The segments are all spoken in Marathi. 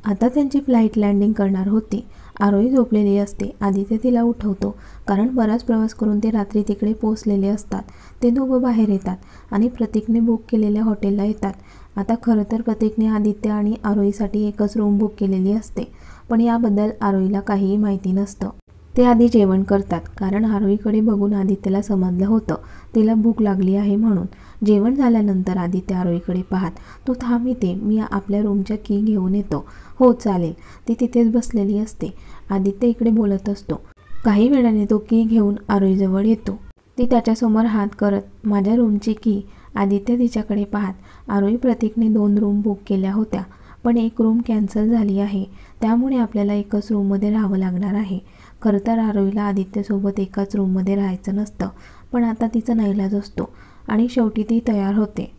आता त्यांची फ्लाईट लँडिंग करणार होती। आरोही झोपलेली असते। आदित्य तिला उठवतो, कारण बराच प्रवास करून ते रात्री तिकडे पोहोचलेले असतात। ते दोघं बाहेर येतात आणि प्रतीकने बुक केलेल्या हॉटेलला येतात। आता खरं तर प्रतीकने आदित्य आणि आरोहीसाठी एकच रूम बुक केलेली असते, पण याबद्दल आरोहीला काहीही माहिती नसतं। ते आधी जेवण करतात, कारण आरोहीकडे बघून आदित्यला समजलं होतं तिला भूक लागली आहे म्हणून। जेवण झाल्यानंतर आदित्य आरोहीकडे पाहत, तू थांब इथे, मी आपल्या रूमच्या की घेऊन येतो। हो चालेल, ती तिथेच बसलेली असते। आदित्य इकडे बोलत असतो। काही वेळाने तो की घेऊन आरोहीजवळ येतो। ती त्याच्यासमोर हात करत, माझ्या रूमची की। आदित्य तिच्याकडे पाहत, आरोही, प्रतीकने 2 रूम बुक केल्या होत्या, पण एक रूम कॅन्सल झाली आहे, त्यामुळे आपल्याला एकच रूममध्ये राहावं लागणार आहे। खरं तर आरोहीला आदित्यसोबत एकाच रूममध्ये राहायचं नसतं, पण आता तिचा नाईलाज असतो आणि शेवटी ती तयार होते।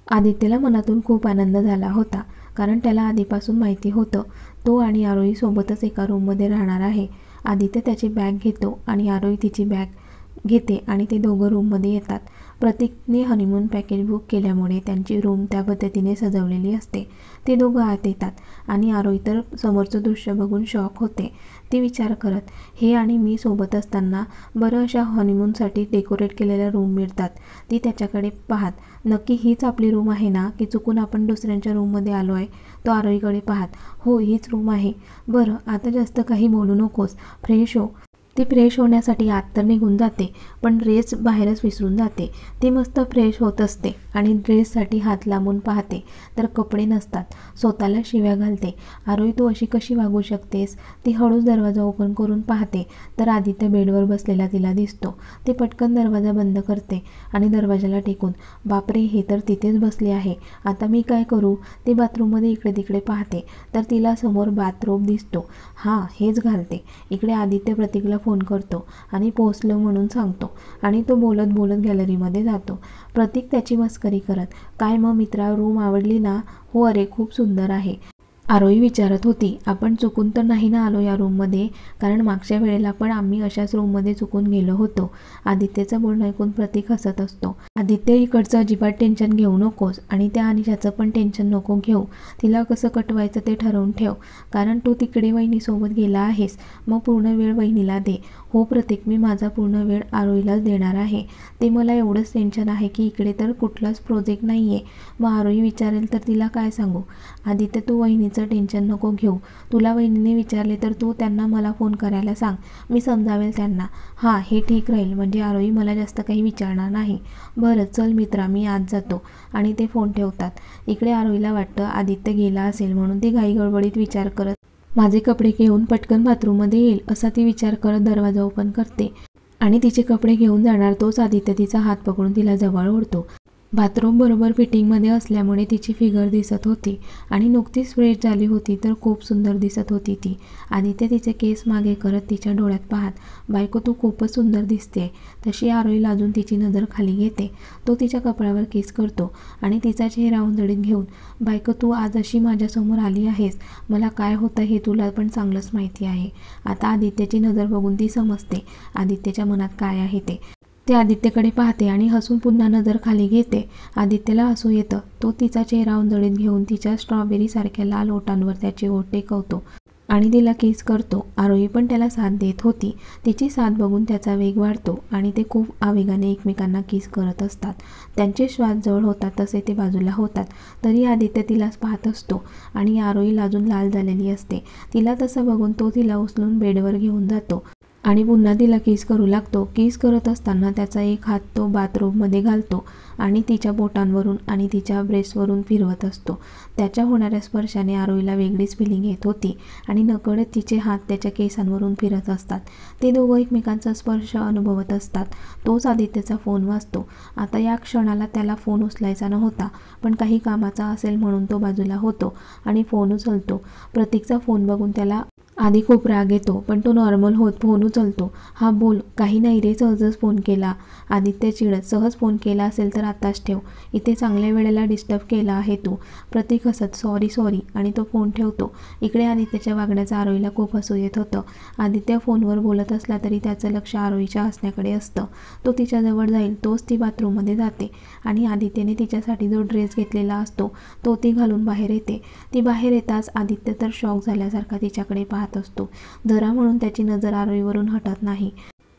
आदित्यला मनातून खूप आनंद झाला होता, कारण त्याला आधीपासून माहिती होतं तो आणि आरोही सोबतच एका रूममध्ये राहणार आहे। आदित्य त्याची बॅग घेतो आणि आरोही तिची बॅग घेते आणि ते दोघं रूममध्ये येतात। प्रतीकने हनीमून पॅकेज बुक केल्यामुळे त्यांची रूम त्या पद्धतीने सजवलेली असते। ते दोघं आत येतात आणि आरोही तर समोरचं दृश्य बघून शॉक होते। ती विचार करत, हे आणि मी सोबत असताना बरं अशा हनीमूनसाठी डेकोरेट केलेल्या रूम मिळतात। ती त्याच्याकडे पाहत, नक्की हीच आपली रूम आहे ना, की चुकून आपण दुसऱ्यांच्या रूममध्ये आलो आहे? तो आरोहीकडे पाहत, हो हीच रूम आहे। बरं आता जास्त काही बोलू नकोस, फ्रेश हो। ती फ्रेश होण्यासाठी आत तर निघून जाते, पण ड्रेस बाहेरच विसरून जाते। ती मस्त फ्रेश होत असते आणि ड्रेससाठी हात लांबून पाहते तर कपडे नसतात। स्वतःला शिव्या घालते, आरोही तू अशी कशी वागू शकतेस? ती हळूच दरवाजा ओपन करून पाहते तर आदित्य बेडवर बसलेला तिला दिसतो। ती पटकन दरवाजा बंद करते आणि दरवाजाला टेकून, बापरे, हे तर तिथेच बसले आहे, आता मी काय करू? ती बाथरूममध्ये इकडे तिकडे पाहते तर तिला समोर बाथरोब दिसतो। हां, हेच घालते। इकडे आदित्य प्रतीकला फोन करतो आणि पोहोचलो म्हणून सांगतो आणि तो बोलत बोलत गॅलरीमध्ये जातो। प्रतीक त्याची मस्करी करत, काय मग मित्रा, रूम आवडली ना? हो, अरे खूप सुंदर आहे। आरोही विचारत होती, आपण चुकून तर नाही ना आलो या रूममध्ये? कारण मागच्या वेळेला पण आम्ही अशाच रूममध्ये चुकून गेलो होतो। आदित्यचं बोलणं ऐकून प्रतीक हसत असतो। आदित्य, इकडचं अजिबात टेन्शन घेऊ नकोस आणि त्या अनिशाचं पण टेन्शन नको घेऊ। तिला कसं कटवायचं ते ठरवून ठेव, कारण तू तिकडे वहिनीसोबत गेला आहेस, मग पूर्ण वेळ वहिनीला दे। हो प्रतीक, मी माझा पूर्ण वेळ आरोहीलाच देणार आहे। ते मला एवढंच टेन्शन आहे की इकडे तर कुठलाच प्रोजेक्ट नाही आहे, मग आरोही विचारेल तर तिला काय सांगू? आदित्य, तू वहिनीचं टेन्शन नको घेऊ। तुला वहिनीने विचारले तर तू त्यांना मला फोन करायला सांग, मी समजावेल त्यांना। हां, हे ठीक राहील, म्हणजे आरोही मला जास्त काही विचारणार नाही। बरं चल मित्रा, मी आज जातो। आणि ते फोन ठेवतात। इकडे आरोहीला वाटतं आदित्य गेला असेल म्हणून ती घाईगडबडीत विचार करत, माझे कपडे घेऊन पटकन बाथरूममध्ये येईल असा ती विचार करत दरवाजा ओपन करते आणि तिचे कपडे घेऊन जाणार तोच आदित्य तिचा हात पकडून तिला जवळ ओढतो। बाथरूम बरोबर फिटिंगमध्ये असल्यामुळे तिची फिगर दिसत होती आणि नुकतीच फ्रेश झाली होती तर खूप सुंदर दिसत होती ती। आदित्य तिचे केस मागे करत तिच्या डोळ्यात पाहत, बायको तू खूपच सुंदर दिसते। तशी आरोही लाजून तिची नजर खाली घेते। तो तिच्या कपाळावर किस करतो आणि तिचा चेहरा उंजळीत घेऊन, बायको तू आज अशी माझ्यासमोर आली आहेस, मला काय होतं हे तुला पण चांगलंच माहिती आहे। आता आदित्यची नजर बघून ती समजते आदित्यच्या मनात काय आहे ते। ती आदित्यकडे पाहते आणि हसून पुन्हा नजर खाली घेते। आदित्यला हसू येतं। तो तिचा चेहरा उंजळीत घेऊन तिच्या स्ट्रॉबेरी सारख्या लाल ओठांवर त्याचे ओठ टेकवतो आणि तिला किस करतो। आरोही पण त्याला साथ देत होती। तिची साथ बघून त्याचा वेग वाढतो आणि ते खूप आवेगाने एकमेकांना किस करत असतात। त्यांचे श्वास जवळ होतात तसे ते बाजूला होतात, तरी आदित्य तिलाच पाहत असतो आणि आरोही लाजून लाल झालेली असते। तिला तसं बघून तो तिला उचलून बेडवर घेऊन जातो आणि पुन्हा तिला किस करू लागतो। किस करत असताना त्याचा एक हात तो बाथरूममध्ये घालतो आणि तिच्या बोटांवरून आणि तिच्या ब्रेस्टवरून फिरवत असतो। त्याच्या होणाऱ्या स्पर्शाने आरोहीला वेगळीच फिलिंग येत होती आणि नकळत तिचे हात त्याच्या केसांवरून फिरत असतात। ते दोघं एकमेकांचा स्पर्श अनुभवत असतात। तोच आदित्यचा फोन वाजतो। आता या क्षणाला त्याला फोन उचलायचा नव्हता, पण काही कामाचा असेल म्हणून तो बाजूला होतो आणि फोन उचलतो। प्रतीकचा फोन बघून त्याला आधी खूप राग येतो, पण तो नॉर्मल होत फोन उचलतो. हा बोल, काही नाही रे, सहजच फोन केला. आदित्य चिडत, सहज फोन केला असेल तर आताच ठेव, इथे चांगल्या वेळेला डिस्टर्ब केला आहे तू. प्रतीक हसत, सॉरी सॉरी, आणि तो फोन ठेवतो. इकडे आदित्यच्या वागण्याचा आरोहीला खूप हसू येत होतं. आदित्य फोनवर बोलत असला तरी त्याचं लक्ष आरोहीच्या हसण्याकडे असतं. तो तिच्याजवळ जाईल तोच ती बाथरूममध्ये जाते आणि आदित्यने तिच्यासाठी जो ड्रेस घेतलेला असतो तो ती घालून बाहेर येते. ती बाहेर येताच आदित्य तर शॉक झाल्यासारखा तिच्याकडे पाहत असतो. जरा म्हणून त्याची नजर आरोहीवरून हटत नाही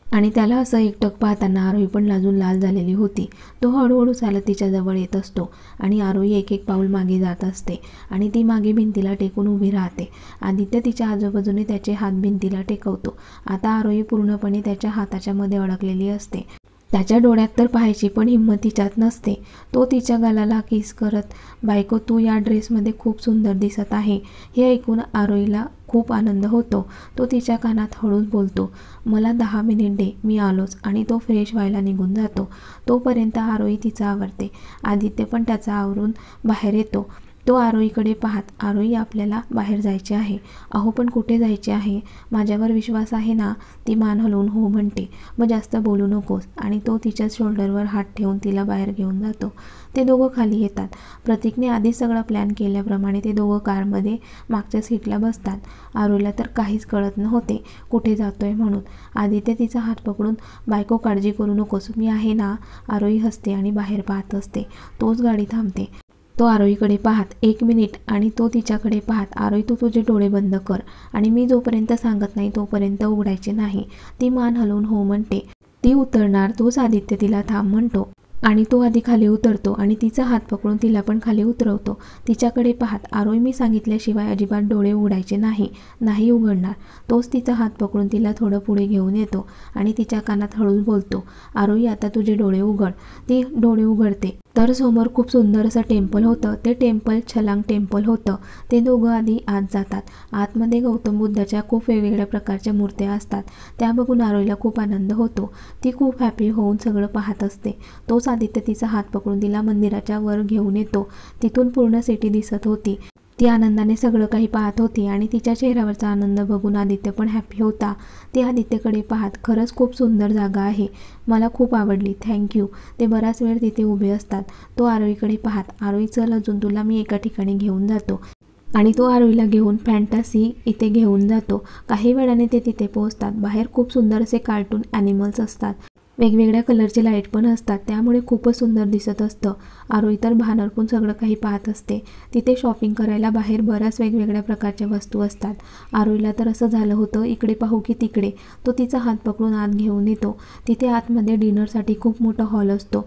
आणि त्याला असं एकटक पाहताना आरोही पण लाजून लाल झालेली होती. तो हळूहळू चालत तिच्याजवळ येत असतो आणि आरोही एक एक पाऊल मागे जात असते आणि ती मागे भिंतीला टेकून उभी राहते. आदित्य तिच्या आजूबाजूने त्याचे हात भिंतीला टेकवतो. आता आरोही पूर्णपणे त्याच्या हाताच्या मध्ये अडकलेली असते. त्याच्या डोळ्यात तर पाहायची पण हिंमत तिच्यात नसते. तो तिच्या गालाला किस करत, बायको तू या ड्रेसमध्ये खूप सुंदर दिसत आहे. हे ऐकून आरोहीला खूप आनंद होतो. तो तिच्या कानात हळूच बोलतो, मला 10 मिनिट दे, मी आलोच, आणि तो फ्रेश व्हायला निघून जातो. तोपर्यंत आरोही तिचा आवरते. आदित्य पण त्याचा आवरून बाहेर येतो. तो आरोहीकडे पाहत, आरोही आपल्याला बाहेर जायचे आहे. अहो पण कुठे जायचे आहे? माझ्यावर विश्वास आहे ना? ती मान हलवून हो म्हणते. मग जास्त बोलू नकोस, आणि तो तिच्या शोल्डरवर हात ठेवून तिला बाहेर घेऊन जातो. ते दोघं खाली येतात. प्रतीकने आधीच सगळा प्लॅन केल्याप्रमाणे ते दोघं कारमध्ये मागच्या सीटला बसतात. आरोहीला तर काहीच कळत नव्हते कुठे जातोय म्हणून. आदित्य तिचा हात पकडून, बायको काळजी करू नकोस, मी आहे ना. आरोही हसते आणि बाहेर पाहत असते. तोच गाडी थांबते. तो आरोहीकडे पाहत, 1 मिनिट, आणि तो तिच्याकडे पाहत, आरोही तू तुझे डोळे बंद कर आणि मी जोपर्यंत सांगत नाही तोपर्यंत उघडायचे नाही. ती मान हलवून हो म्हणते. ती उतरणार तोच आदित्य तिला थांब म्हणतो आणि तो आधी खाली उतरतो आणि तिचा हात पकडून तिला पण खाली उतरवतो. तिच्याकडे पाहत, आरोही मी सांगितल्याशिवाय अजिबात डोळे उघडायचे नाही. नाही उघडणार. तोच तिचा हात पकडून तिला थोडं पुढे घेऊन येतो आणि तिच्या कानात हळूच बोलतो, आरोही आता तुझे डोळे उघड. ती डोळे उघडते तर समोर खूप सुंदर असं टेम्पल होतं. ते टेम्पल छलांग टेम्पल होतं. ते दोघं आधी आत जातात. आतमध्ये गौतम बुद्धाच्या खूप वेगवेगळ्या प्रकारच्या मूर्त्या असतात. त्या बघून आरोहीला खूप आनंद होतो. ती खूप हॅपी होऊन सगळं पाहत असते. तोच आदित्य तिचा हात पकडून तिला मंदिराच्या वर घेऊन येतो. तिथून पूर्ण सिटी दिसत होती. ती आनंदाने सगळं काही पाहत होती आणि तिच्या चेहऱ्यावरचा आनंद बघून आदित्य पण हॅपी होता. ती आदित्यकडे पाहत, खरंच खूप सुंदर जागा आहे, मला खूप आवडली, थँक्यू. ते बराच वेळ तिथे उभे असतात. तो आरोहीकडे पाहत, आरोही चल अजून तुला मी एका ठिकाणी घेऊन जातो. आणि तो आरोहीला घेऊन फॅन्टसी इथे घेऊन जातो. काही वेळाने ते तिथे पोहोचतात. बाहेर खूप सुंदर असे कार्टून ॲनिमल्स असतात. वेगवेगळ्या कलरचे लाईट पण असतात, त्यामुळे खूपच सुंदर दिसत असतं. आरोही तर भान हरपून सगळं काही पाहत असते. तिथे शॉपिंग करायला बाहेर बऱ्याच वेगवेगळ्या प्रकारच्या वस्तू असतात. आरोहीला तर असं झालं होतं, इकडे पाहू की तिकडे. तो तिचा हात पकडून आत घेऊन येतो. तिथे आतमध्ये डिनरसाठी खूप मोठा हॉल असतो.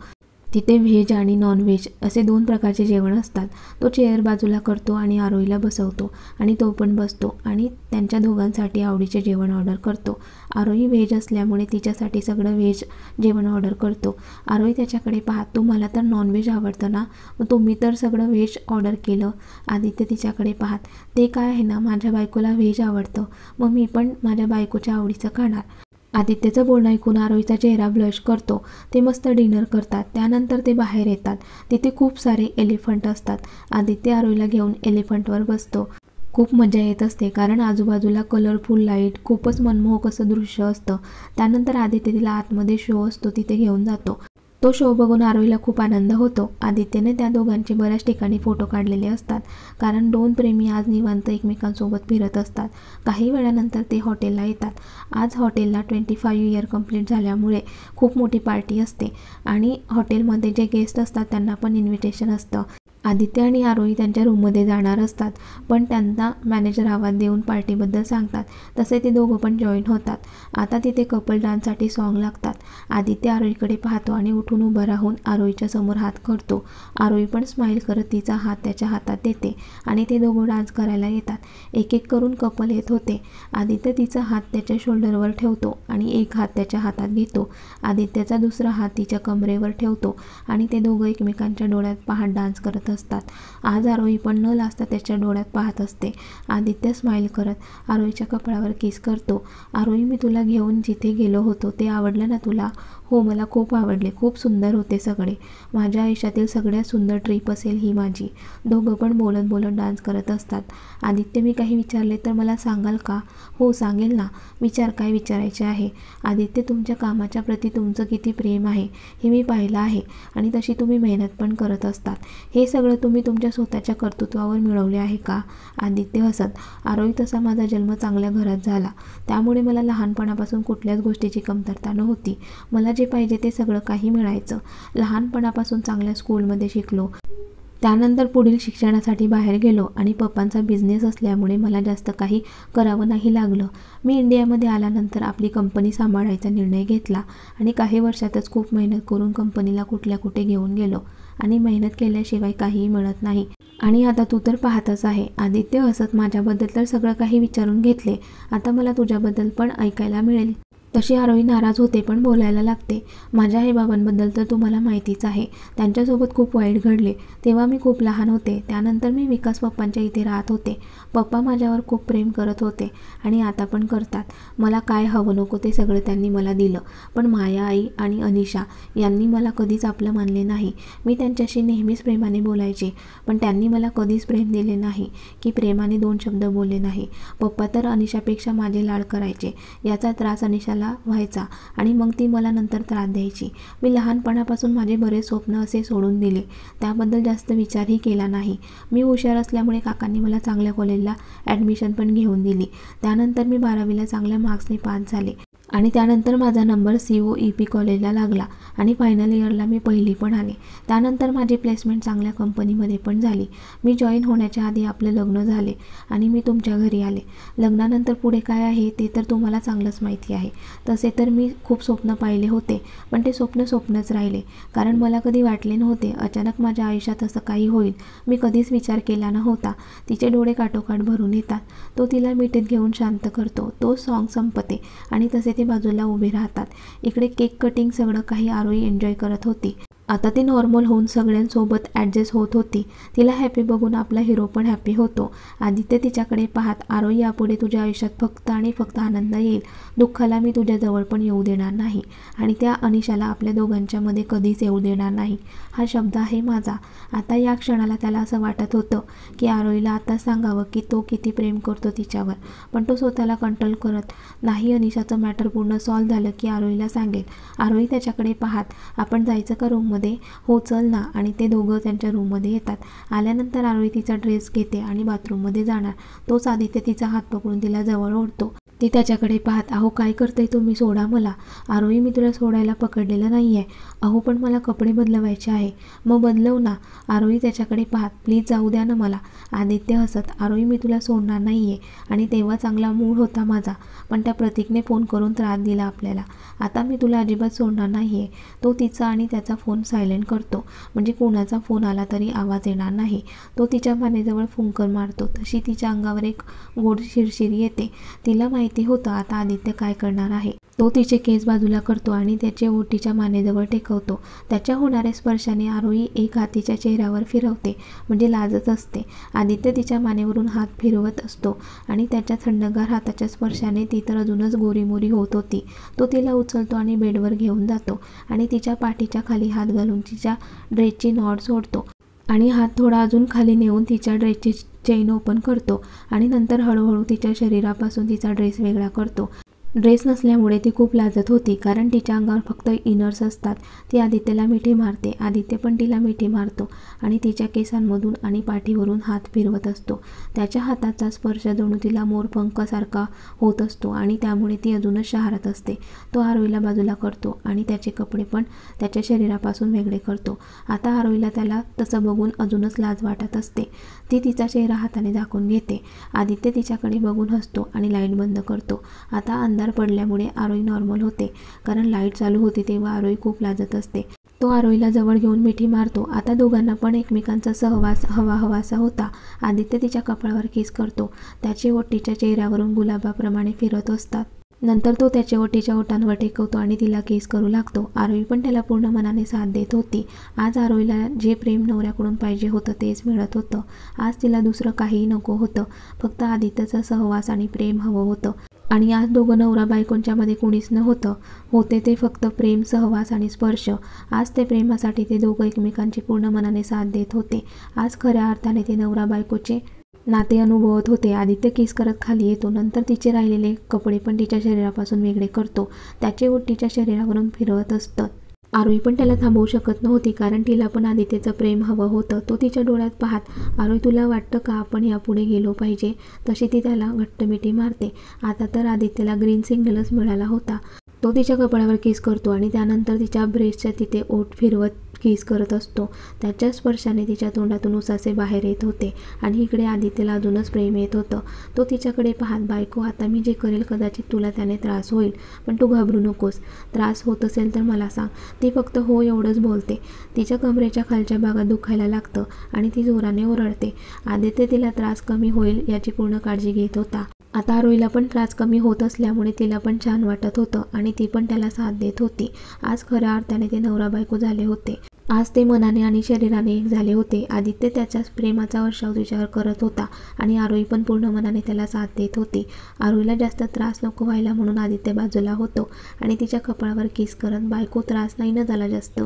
तिथे व्हेज आणि नॉनव्हेज असे 2 प्रकारचे जेवण असतात. तो चेअर बाजूला करतो आणि आरोहीला बसवतो आणि तो पण बसतो आणि त्यांच्या दोघांसाठी आवडीचे जेवण ऑर्डर करतो. आरोही व्हेज असल्यामुळे तिच्यासाठी सगळं व्हेज जेवण ऑर्डर करतो. आरोही त्याच्याकडे पाहत, तुम्हाला तर नॉनव्हेज आवडतं ना, मग तुम्ही तर सगळं व्हेज ऑर्डर केलं. आदित्य तिच्याकडे पाहत, ते काय आहे ना, माझ्या बायकोला व्हेज आवडतं, मग मी पण माझ्या बायकोच्या आवडीचं खाणार. आदित्यचं बोलणं ऐकून आरोहीचा चेहरा ब्लश करतो. ते मस्त डिनर करतात. त्यानंतर ते बाहेर येतात. तिथे खूप सारे एलिफंट असतात. आदित्य आरोहीला घेऊन एलिफंटवर बसतो. खूप मजा येत असते कारण आजूबाजूला कलरफुल लाईट, खूपच मनमोहक असं दृश्य असतं. त्यानंतर आदित्य तिला आतमध्ये शो असतो तिथे घेऊन जातो. तो शो बघून आरोहीला खूप आनंद होतो. आदित्यने त्या दोघांचे बऱ्याच ठिकाणी फोटो काढलेले असतात कारण 2 प्रेमी आज निवांत एकमेकांसोबत फिरत असतात. काही वेळानंतर ते हॉटेलला येतात. आज हॉटेलला 25 इयर कंप्लीट झाल्यामुळे खूप मोठी पार्टी असते आणि हॉटेलमध्ये जे गेस्ट असतात त्यांना पण इन्व्हिटेशन असतं. आदित्य आणि आरोही त्यांच्या रूममध्ये जाणार असतात, पण त्यांना मॅनेजर आवाज देऊन पार्टीबद्दल सांगतात. तसे ते दोघं पण जॉईन होतात. आता तिथे कपल डान्ससाठी सॉन्ग लागतात. आदित्य आरोहीकडे पाहतो आणि उठून उभं राहून आरोहीच्या समोर हात करतो. आरोही पण स्माईल करत तिचा हात त्याच्या हातात देते आणि ते दोघं डान्स करायला येतात. एक एक करून कपल येत होते. आदित्य तिचा हात त्याच्या शोल्डरवर ठेवतो आणि एक हात त्याच्या हातात घेतो. आदित्यचा दुसरा हात तिच्या कमरेवर ठेवतो आणि ते दोघं एकमेकांच्या डोळ्यात पाहत डान्स करत असतात. आज आरोही पण न लाजता त्याच्या डोळ्यात पाहत असते. आदित्य स्माईल करत आरोहीच्या कपाळावर किस करतो. आरोही, मी तुला घेऊन जिथे गेलो होतो ते आवडलं ना तुला? हो, मला खूप आवडले. खूप सुंदर होते सगळे. माझ्या आयुष्यातील सगळ्यात सुंदर ट्रिप असेल ही माझी. दोघं पण बोलत बोलत डान्स करत असतात. आदित्य, मी काही विचारले तर मला सांगाल का? हो, सांगेल ना. विचार, काय विचारायचे आहे? आदित्य, तुमच्या कामाच्या प्रती तुमचं किती प्रेम आहे हे मी पाहिलं आहे आणि तशी तुम्ही मेहनत पण करत असतात. हे सगळं तुम्ही तुमच्या स्वतःच्या कर्तृत्वावर मिळवले आहे का? आदित्य हसत, आरोही, तसा माझा जन्म चांगल्या घरात झाला. त्यामुळे मला लहानपणापासून कुठल्याच गोष्टीची कमतरता नव्हती. मला जे पाहिजे ते सगळं काही मिळायचं. लहानपणापासून चांगल्या स्कूलमध्ये शिकलो. त्यानंतर पुढील शिक्षणासाठी बाहेर गेलो आणि पप्पांचा बिझनेस असल्यामुळे मला जास्त काही करावं नाही लागलं. मी इंडियामध्ये आल्यानंतर आपली कंपनी सांभाळायचा निर्णय घेतला आणि काही वर्षातच खूप मेहनत करून कंपनीला कुठल्या कुठे घेऊन गेलो आणि मेहनत केल्याशिवाय काहीही मिळत नाही. आणि आता तू तर पाहतच आहे. आदित्य हसत, माझ्याबद्दल तर सगळं काही विचारून घेतले. आता मला तुझ्याबद्दल पण ऐकायला मिळेल. तशी आरोही नाराज होते पण बोलायला लागते. माझ्या आईबाबांबद्दल तर तुम्हाला माहितीच आहे. त्यांच्यासोबत खूप वाईट घडले. तेव्हा मी खूप लहान होते. त्यानंतर मी विकास पप्पांच्या इथे राहत होते. पप्पा माझ्यावर खूप प्रेम करत होते आणि आता पण करतात. मला काय हवं नको ते सगळं त्यांनी मला दिलं. पण माया आई आणि अनिशा यांनी मला कधीच आपलं मानले नाही. मी त्यांच्याशी नेहमीच प्रेमाने बोलायचे पण त्यांनी मला कधीच प्रेम दिले नाही की प्रेमाने 2 शब्द बोलले नाही. पप्पा तर अनिशापेक्षा माझे लाड करायचे. याचा त्रास अनिशाला व्हायचा आणि मग ती मला नंतर त्रास द्यायची. मी लहानपणापासून माझे बरेच स्वप्न असे सोडून दिले. त्याबद्दल जास्त विचारही केला नाही. मी हुशार असल्यामुळे काकांनी मला चांगल्या कॉलेजला ॲडमिशन पण घेऊन दिली. त्यानंतर मी 12वीला चांगल्या मार्क्सने पास झाले आणि त्यानंतर माझा नंबर COEP कॉलेजला लागला आणि फायनल इयरला मी पहिली पण आले. त्यानंतर माझी प्लेसमेंट चांगल्या कंपनीमध्ये पण झाली. मी जॉईन होण्याच्या आधी आपलं लग्न झाले आणि मी तुमच्या घरी आले. लग्नानंतर पुढे काय आहे ते तर तुम्हाला चांगलंच माहिती आहे. तसे तर मी खूप स्वप्न पाहिले होते पण ते स्वप्नच राहिले. कारण मला कधी वाटले नव्हते अचानक माझ्या आयुष्यात असं काही होईल. मी कधीच विचार केला नव्हता. तिचे डोळे काठोकाठ भरून येतात. तो तिला मिठीत घेऊन शांत करतो. तो सॉन्ग संपते आणि तसे ते बाजूला उभे राहतात. इकडे केक कटिंग सगळं काही आरोही एन्जॉय करत होती. आता ती नॉर्मल होऊन सगळ्यांसोबत ॲडजस्ट होत होती. तिला हॅपी बघून आपला हिरो पण हॅपी होतो. आदित्य तिच्याकडे पाहत, आरोही, यापुढे तुझ्या आयुष्यात फक्त आणि फक्त आनंद येईल. दुःखाला मी तुझ्या जवळ पण येऊ देणार नाही आणि त्या अनिशाला आपल्या दोघांच्या मध्ये कधीच येऊ देणार नाही. हा शब्द आहे माझा. आता या क्षणाला त्याला असं वाटत होतं की आरोहीला आता सांगावं की तो किती प्रेम करतो तिच्यावर. पण तो स्वतःला कंट्रोल करत नाही. अनिशाचं मॅटर पूर्ण सॉल्व्ह झालं की आरोहीला सांगेल. आरोही त्याच्याकडे पाहत, आपण जायचं का रूममध्ये? हो, चल ना. आणि ते दोघं त्यांच्या रूममध्ये येतात. आल्यानंतर आरोही तिचा ड्रेस घेते आणि बाथरूममध्ये जाणार. तोच आदित्य तिचा हात पकडून तिला जवळ ओढतो. ती त्याच्याकडे पाहत, अहो, काय करताय तुम्ही? सोडा मला. आरोही, मी तुला सोडायला पकडलेलं नाही आहे. अहो, पण मला कपडे बदलवायचे आहे. मग बदलव ना. आरोही त्याच्याकडे पाहत, प्लीज जाऊ द्या ना मला. आदित्य हसत, आरोही, मी तुला सोडणार नाही आहे. आणि तेव्हा चांगला मूड होता माझा पण त्या प्रतीकने फोन करून त्रास दिला आपल्याला. आता मी तुला अजिबात सोडणार नाही आहे. तो तिचा आणि त्याचा फोन सायलेंट करतो म्हणजे कोणाचा फोन आला तरी आवाज येणार नाही. तो तिच्या मानेजवळ फुंकर मारतो. तशी तिच्या अंगावर एक गोड शिरशिरी येते. तिला माहिती होतं आता आदित्य काय करणार आहे. तो तिचे केस बाजूला करतो आणि त्याचे ओठ तिच्या मानेजवळ टेकवतो. त्याच्या होणाऱ्या स्पर्शाने आरोही एक हात तिच्या चेहऱ्यावर फिरवते म्हणजे लाजत असते. आदित्य तिच्या मानेवरून हात फिरवत असतो आणि त्याच्या थंडगार हाताच्या स्पर्शाने ती तर अजूनच गोरीमोरी होत होती. तो तिला उचलतो आणि बेडवर घेऊन जातो आणि तिच्या पाठीच्या खाली हात घालून तिच्या ड्रेसची नॉट सोडतो आणि हात थोडा अजून खाली नेऊन तिच्या ड्रेसची चेन ओपन करतो आणि नंतर हळूहळू तिच्या शरीरापासून तिचा ड्रेस वेगळा करतो. ड्रेस नसल्यामुळे ती खूप लाजत होती कारण तिच्या अंगावर फक्त इनर्स असतात. ती आदित्यला मिठी मारते. आदित्य पण तिला मिठी मारतो आणि तिच्या केसांमधून आणि पाठीवरून हात फिरवत असतो. त्याच्या हाताचा स्पर्श जणू तिला मोरपंखासारखा होत असतो आणि त्यामुळे ती अजूनच शहारत असते. तो आरोहीला बाजूला करतो आणि त्याचे कपडे पण त्याच्या शरीरापासून वेगळे करतो. आता आरोहीला त्याला तसं बघून अजूनच लाज वाटत असते. ती तिचा चेहरा हाताने झाकून घेते. आदित्य तिच्याकडे बघून हसतो आणि लाईट बंद करतो. आता अंधार पडल्यामुळे आरोही नॉर्मल होते कारण लाईट चालू होती तेव्हा आरोही खूप लाजत असते. तो आरोहीला जवळ घेऊन मिठी मारतो. आता दोघांना पण एकमेकांचा सहवास हवाहवासा होता. आदित्य तिच्या कपाळावर किस करतो. त्याचे ओठ तिच्या चेहऱ्यावरून गुलाबाप्रमाणे फिरत असतात. नंतर तो त्याचे ओठ तिच्या ओठांवर टेकवतो आणि तिला किस करू लागतो. आरोही पण त्याला पूर्ण मनाने साथ देत होती. आज आरोहीला जे प्रेम नवऱ्याकडून पाहिजे होतं तेच मिळत होतं. आज तिला दुसरं काहीही नको होतं, फक्त आदित्यचा सहवास आणि प्रेम हवं होतं. आणि आज दोघं नवरा बायकोंच्या मध्ये कुणीच नव्हतं, होते ते फक्त प्रेम, सहवास आणि स्पर्श. आज ते प्रेमासाठी ते दोघं एकमेकांची पूर्ण मनाने साथ देत होते. आज खऱ्या अर्थाने ते नवरा बायकोचे नाते अनुभवत होते. आदित्य किस करत खाली येतो, नंतर तिचे राहिलेले कपडे पण तिच्या शरीरापासून वेगळे करतो. त्याचे ओठ तिच्या शरीरावरून फिरवत असतं. आरोही पण त्याला थांबवू शकत नव्हती, कारण तिला पण आदित्यचं प्रेम हवं होतं. तो तिच्या डोळ्यात पाहत, आरोही तुला वाटतं का आपण यापुढे गेलो पाहिजे? तशी ती त्याला घट्ट मिठी मारते. आता तर आदित्यला ग्रीन सिग्नलच मिळाला होता. तो तिच्या कपाळावर किस करतो आणि त्यानंतर तिच्या ब्रेस्टच्या तिथे ओठ फिरवत किस करत असतो. त्याच्या स्पर्शाने तिच्या तोंडातून उसासे बाहेर येत होते आणि इकडे आदित्यला अजूनच प्रेम येत होतं. तो तिच्याकडे पाहत, बायको आता मी जे करेल कदाचित तुला त्याने त्रास होईल, पण तू घाबरू नकोस. त्रास होत असेल तर मला सांग. ती फक्त हो एवढंच बोलते. तिच्या कमरेच्या खालच्या भागात दुखायला लागतं आणि ती जोराने ओरडते. आदित्य तिला त्रास कमी होईल याची पूर्ण काळजी घेत होता. आता आरोहीला पण त्रास कमी होत असल्यामुळे तिला पण छान वाटत होतं आणि ती पण त्याला साथ देत होती. आज खऱ्या अर्थाने ते नवरा बायको झाले होते. आज ते मनाने आणि शरीराने एक झाले होते. आदित्य त्याच्याच प्रेमाचा वर्षाव तिच्यावर करत होता आणि आरोही पण पूर्ण मनाने त्याला साथ देत होती. आरोहीला जास्त त्रास नको व्हायला म्हणून आदित्य बाजूला होतो आणि तिच्या कपाळावर किस करत, बायको त्रास नाही ना झाला जास्त?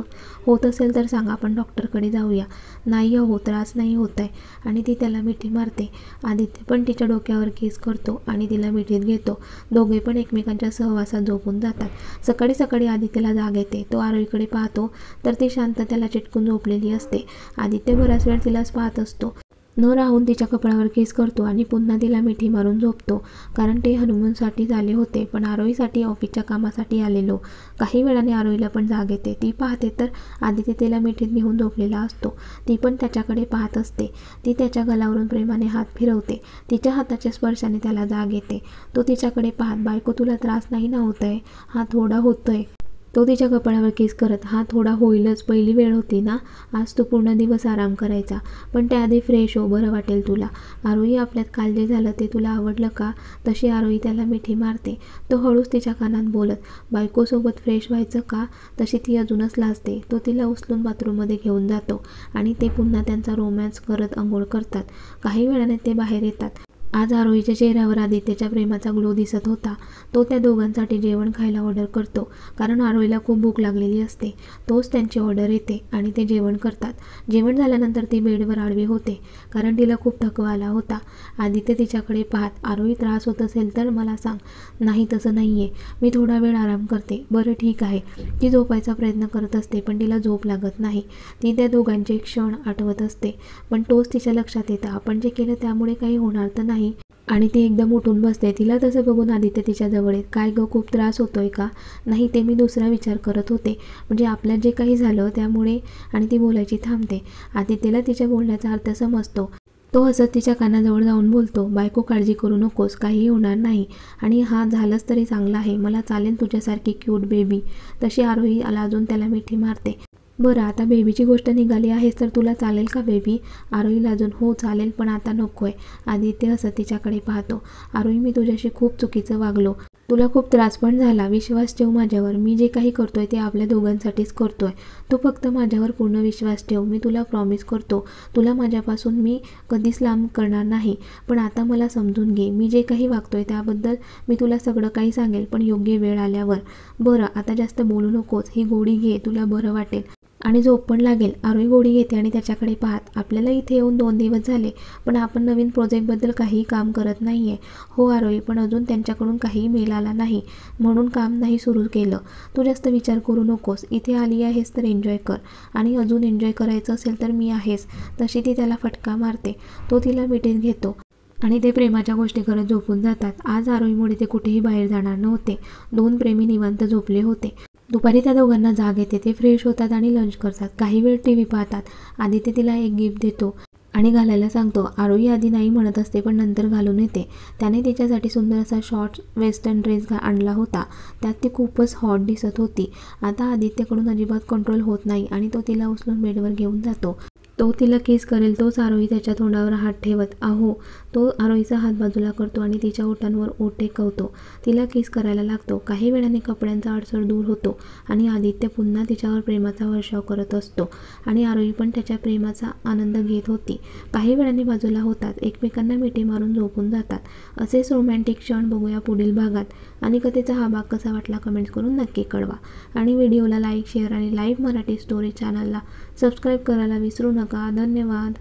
होत असेल तर सांगा, आपण डॉक्टरकडे जाऊया. नाही हो, त्रास नाही होत आहे. आणि ती त्याला मिठी मारते. आदित्य पण तिच्या डोक्यावर किस करतो आणि तिला मिठीत घेतो. दोघे पण एकमेकांच्या सहवासात झोपून जातात. सकाळी सकाळी आदित्यला जाग येते. तो आरोहीकडे पाहतो तर ती शांत त्याला चिटकून झोपलेली असते. आदित्य बराच वेळ तिलाच पाहत असतो. न राहून तिच्या कपाळावर किस करतो आणि पुन्हा तिला मिठी मारून झोपतो, कारण ते हनुमूनसाठी झाले होते, पण आरोहीसाठी ऑफिसच्या कामासाठी आलेलो. काही वेळाने आरोहीला पण जाग येते. ती पाहते तर आदित्य तिला मिठीत घेऊन झोपलेला असतो. ती पण त्याच्याकडे पाहत असते. ती त्याच्या गलावरून प्रेमाने हात फिरवते. तिच्या हाताच्या स्पर्शाने त्याला जाग येते. तो तिच्याकडे पाहत, बायको तुला त्रास नाही ना होतोय? हा थोडा होतोय. तो तिच्या कपाळावर किस करत, हा थोडा होईलच, पहिली वेळ होती ना, आज तू पूर्ण दिवस आराम करायचा, पण त्याआधी फ्रेश हो, बरं वाटेल तुला. आरोही आपल्यात काल जे झालं ते तुला आवडलं का? तशी आरोही त्याला मिठी मारते. तो हळूच तिच्या कानात बोलत, बायकोसोबत फ्रेश व्हायचं का? तशी ती अजूनच लाजते. तो तिला उचलून बाथरूममध्ये घेऊन जातो आणि ते पुन्हा त्यांचा रोमॅन्स करत अंघोळ करतात. काही वेळाने ते बाहेर येतात. आज आरोहीच्या चेहऱ्यावर आदित्यच्या प्रेमाचा ग्लो दिसत होता. तो त्या दोघांसाठी जेवण खायला ऑर्डर करतो, कारण आरोहीला खूप भूक लागलेली असते. तोच त्यांची ऑर्डर येते आणि ते जेवण करतात. जेवण झाल्यानंतर ती बेडवर आडवी होते, कारण तिला खूप थकवा आला होता. आदित्य तिच्याकडे पाहत, आरोही त्रास होत असेल तर मला सांग. नाही तसं नाहीये, मी थोडा वेळ आराम करते. बरं ठीक आहे. ती झोपायचा प्रयत्न करत असते, पण तिला झोप लागत नाही. ती त्या दोघांचे क्षण आठवत असते, पण तोच तिच्या लक्षात येतं, आपण जे केलं त्यामुळे काही होणार तर नाही. आणि ती एकदम उठून बसते. तिला तसं बघून आदित्य तिच्या जवळ येत, काय गं, खूप त्रास होतोय का? नाही, ते मी दुसरा विचार करत होते, म्हणजे आपल्यात जे काही झालं त्यामुळे. आणि ती बोलायची थांबते. आदित्यला तिच्या बोलण्याचा अर्थ समजतो. तो हसत तिच्या कानाजवळ जाऊन बोलतो, बायको काळजी करू नकोस, काहीही होणार नाही. आणि हा झालंच तरी चांगलं आहे, मला चालेल तुझ्यासारखी क्यूट बेबी. तशी आरोही अजून त्याला मिठी मारते. बरं, आता बेबीची गोष्ट निघाली आहेस तर तुला चालेल का बेबी? आरोही लाजून, हो चालेल, पण आता नकोय. आदित्य हसत तिच्याकडे पाहतो, आरोही मी तुझ्याशी खूप चुकीचं वागलो. तुला खूप त्रास पण झाला. विश्वास ठेव माझ्यावर. मी जे काही करतोय ते आपल्या दोघांसाठीच करतोय. तू फक्त माझ्यावर पूर्ण विश्वास ठेव. मी तुला प्रॉमिस करतो, तुला माझ्यापासून मी कधीच लांब करणार नाही. पण आता मला समजून घे. मी जे काही वागतोय त्याबद्दल मी तुला सगळं काही सांगेल, पण योग्य वेळ आल्यावर. बरं, आता जास्त बोलू नकोस. ही गोळी घे, तुला बरं वाटेल आणि झोप पण लागेल. आरोही गोळी घेते आणि त्याच्याकडे पाहत, आपल्याला इथे येऊन 2 दिवस झाले, पण आपण नवीन प्रोजेक्टबद्दल काहीही काम करत नाहीये. हो आरोही, पण अजून त्यांच्याकडून काहीही मेल आला नाही म्हणून काम नाही सुरू केलं. तू जास्त विचार करू नकोस. इथे आली आहेस तर एन्जॉय कर, आणि अजून एन्जॉय करायचं असेल तर मी आहेस. तशी ती त्याला फटका मारते. तो तिला मिठीत घेतो आणि ते प्रेमाच्या गोष्टी करत झोपून जातात. आज आरोहीमुळे ते कुठेही बाहेर जाणार नव्हते. 2 प्रेमी निवांत झोपले होते. दुपारी त्या दोघांना जाग येते. ते फ्रेश होतात आणि लंच करतात. काही वेळ टीव्ही पाहतात. आदित्य तिला एक गिफ्ट देतो आणि घालायला सांगतो. आरोही आधी नाही म्हणत असते, पण नंतर घालून येते. त्याने तिच्यासाठी सुंदर असा शॉर्ट वेस्टर्न ड्रेस आणला होता. त्यात ती खूपच हॉट दिसत होती. आता आदित्यकडून अजिबात कंट्रोल होत नाही आणि तो तिला उचलून बेडवर घेऊन जातो. तो तिला किस करेल तोच आरोही त्याच्या तोंडावर हात ठेवत, अहो तो आरोहीचा हात बाजूला करतो आणि तिच्या ओठांवर ओठ टेकवतो. तिला किस करायला लागतो. काही वेळाने कपड्यांचा अडसर दूर होतो आणि आदित्य पुन्हा तिच्यावर प्रेमाचा वर्षाव करत असतो आणि आरोही पण त्याच्या प्रेमाचा आनंद घेत होती. काही वेळाने बाजूला होतात, एकमेकांना मिठी मारून झोपून जातात. असेच रोमॅन्टिक क्षण बघूया पुढील भागात. आणि कथेचा हा भाग कसा वाटला कमेंट्स करून नक्की कळवा. आणि व्हिडिओला लाईक, शेअर आणि लाईव्ह मराठी स्टोरी चॅनलला सबस्क्राईब करायला विसरू नका. धन्यवाद.